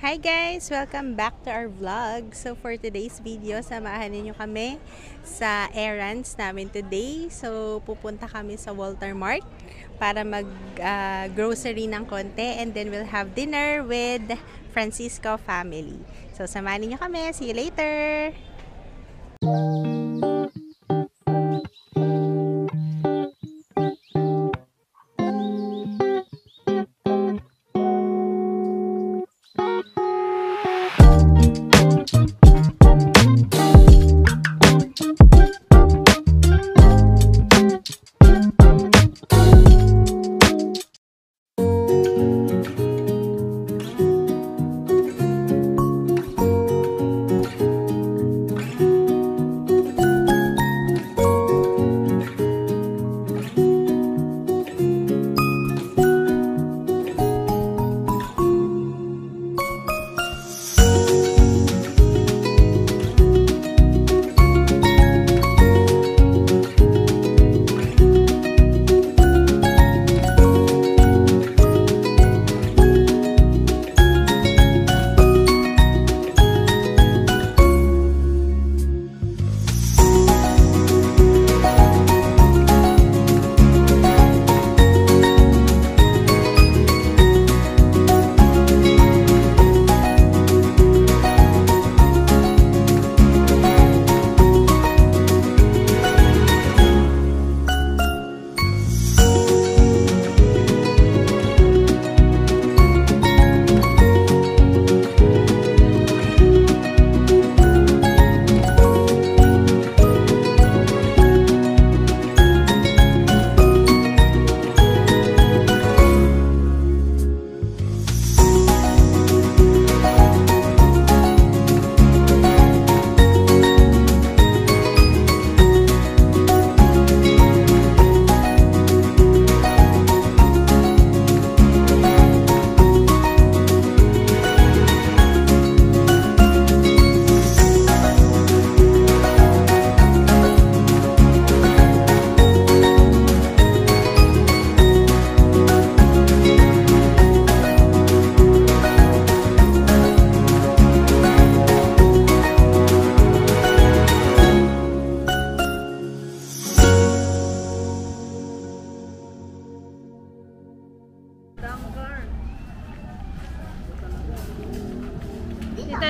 Hi guys! Welcome back to our vlog. So for today's video, samahan niyo kami sa errands namin today. So pupunta kami sa Walter Mart para mag-grocery ng konti, and then we'll have dinner with Francisco family. So samahan niyo kami. See you later!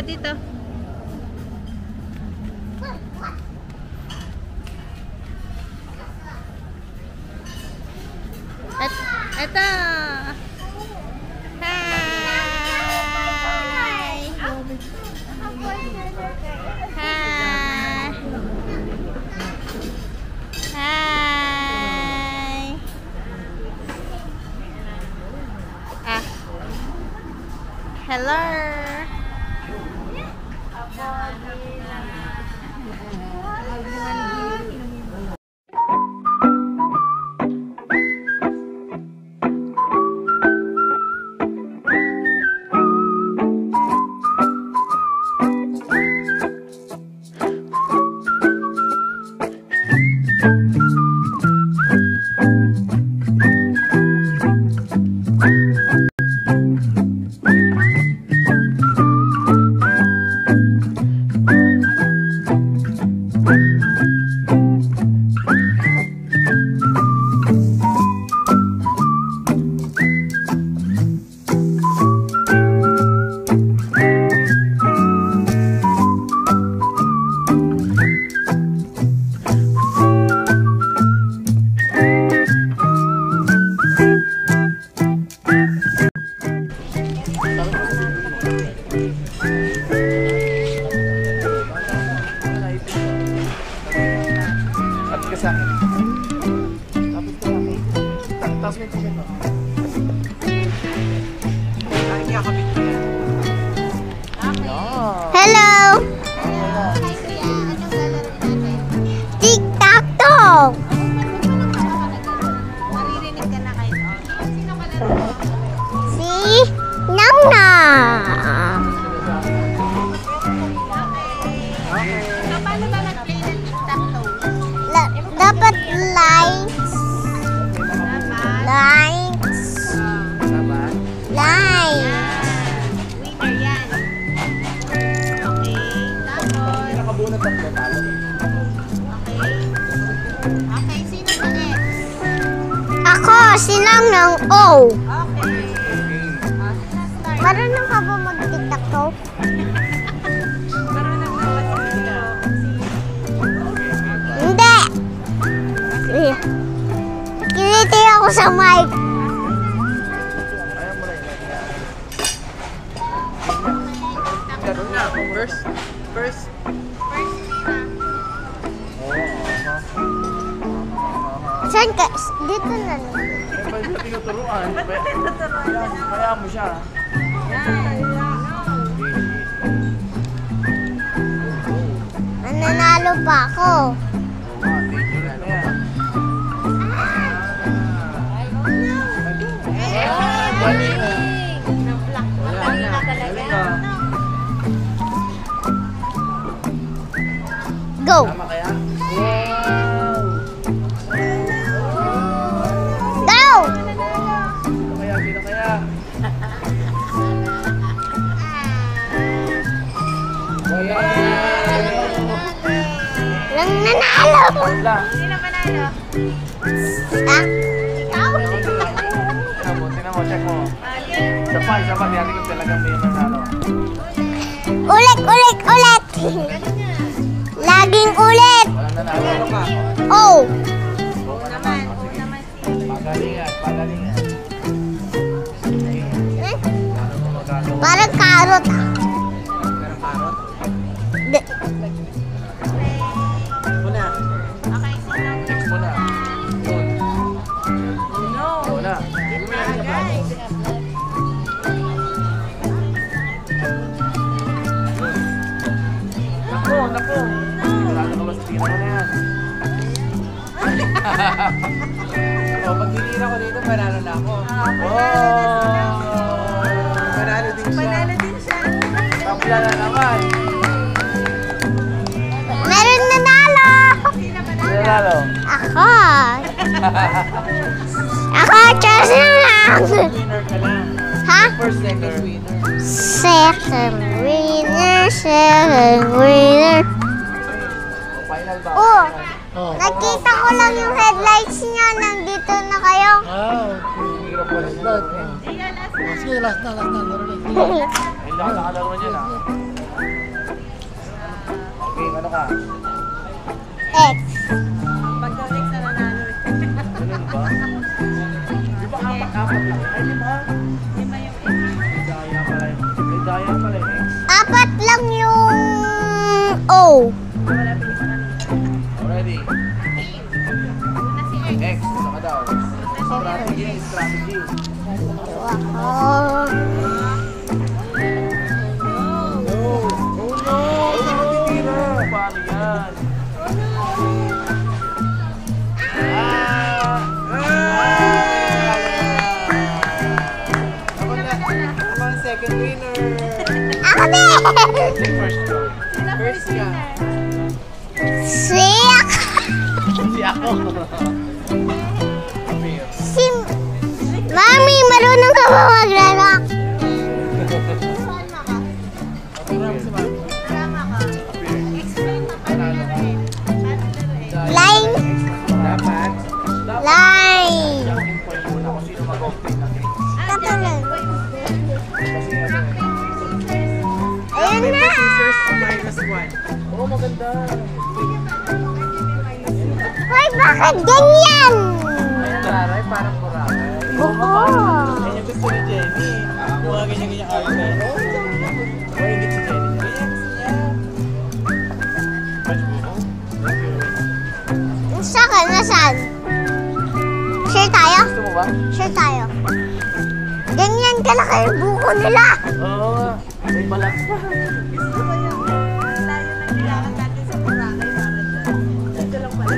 Dito. Ito. Hi. Hi. Hello. Hello! Tic-tac-toe! Maririnig ka na kayo. Si Nana! So, paano ba mag-play ng tic-tac-toe? Dapat lights. Lights. Lights. Winner yan. kasi lang ng O. Okay. Marunong ka ba mag-tiktok ko? Marunong na ba sila? Hindi. Kiliti ako sa mic. First. Saan ka? Dito na lang. Ba't tinuturuan? Kaya mo siya. Nananalo pa ako. Go! Tama kaya? Go! Sino kaya? Lang nanalo! Wala. Sino panalo? Ah, ikaw? Tingnan mo, check mo. Isa pa, hindi ko talagang may nanalo. Ulit! Laging ulit! Walang nanalo ka. Oh! Pagalingan. Parang karot. Pero parot? Di- Una. Okay, sino? Next mo na. Yun. No. Una. Guys. Naku. Sigurado ka ba sa tira ko na yan? Pag hinira ko dito, panalo na ako. Panalo din siya. Panalo din siya. Kapila na naman. Meron nanalo! Sino Sino panalo? nanalo? Ako! Ako, Chelsea lang! Winner ka lang. Ha? First, second winner. Second winner. Final ba? Oh! Nakita ko lang yung headlights niya. Nandito na kayo. Hirap pala ito. Sige, last na, laro na. Ay, lakas nakalaro dyan ah. Okay, ano ka? X. Pag daw next na nanalo. Ganun ba? Di ba apat lang? Ay, di ba? Lima yung May daya pala yun. May daya pala yun. Apat lang yung O. wala pili sa kanila. Already. Una si X. Next, ano ka daw? Strategy. Wow. Paano yan? Ako ang second winner. Ako din! First go. Sino first winner? Sick! Si ako. Si... Mami, marunong ka ba maglaro? Tama ka. Explain mo paano laruin. Paano laruin? Line. Dapat. Line. Yung point muna kung sino mag-open na. Tatalan. Kasi ano eh. Ayun na! Oh, maganda. Hoy, bakit ganyan? Taray, parang Boracay. Buko. Yan yung gusto ni Jenny. Mga ganyan-ganyan arte. Oh, hingit si Jenny. Ganyan gusto niya. Batch buko? Saan? Nasaan? Share tayo? Gusto mo ba? Share tayo. Ganyan kalaki yung buko nila. Oo nga. May balat pa. Gusto ko yung layo ng kailangan natin sa Boracay para dyan. Ito lang pala.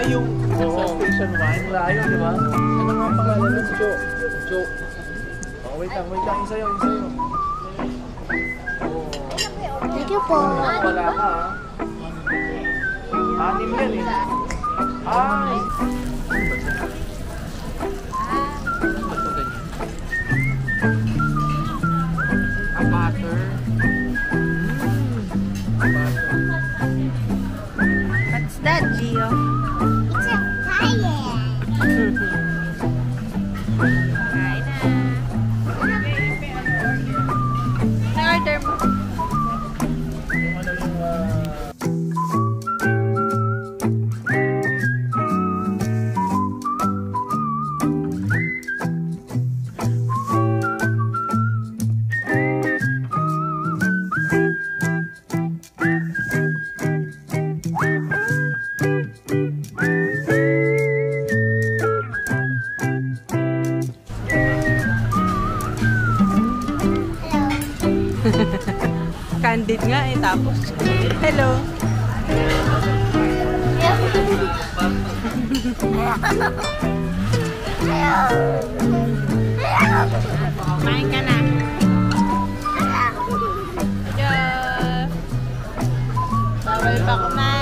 Yung sa Station 1. Layo, di ba? Ano nga ang pangalan nun? Jo. Oh, wait lang. Yung sa'yo. Oh. Thank you po. Wala ka, ha? 6 yan, eh. Ay! Butter. What's that, Gio? Candid nga eh, tapos. Hello. Kumain ka na. Yeah. Bawal pa kumain.